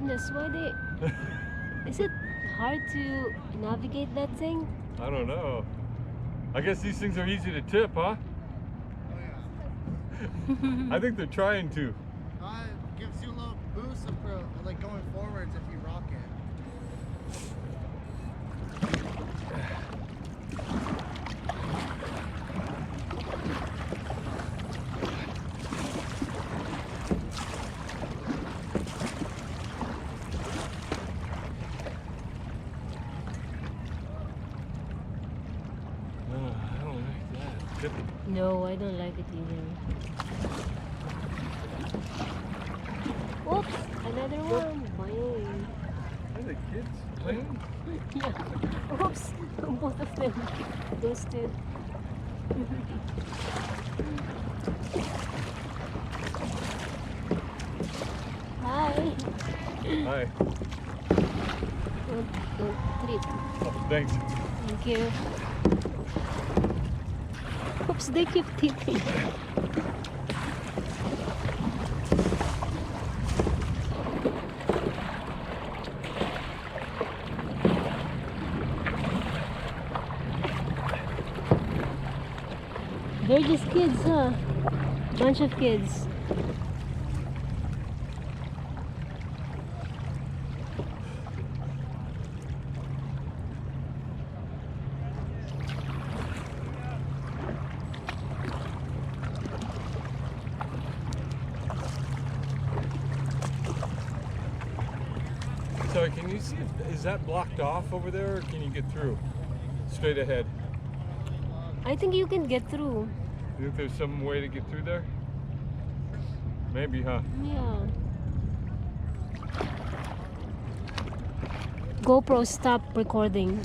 goodness, why they... Is it hard to navigate that thing? I don't know. I guess these things are easy to tip, huh? Oh yeah. I think they're trying to. It gives you a little boost for like going forwards if you rock it. No, I don't like that. Tipping. No, I don't like it either. Oops, another one. Boing. Are the kids playing? Yeah. Oops, both of them. Those two. Hi. Hi. Good trip. Oh, thanks. Thank you. Oops, they keep tipping. They're just kids, huh? Bunch of kids. Sorry, can you see is that blocked off over there, or can you get through? Straight ahead. I think you can get through. You think there's some way to get through there? Maybe, huh? Yeah. GoPro, stop recording.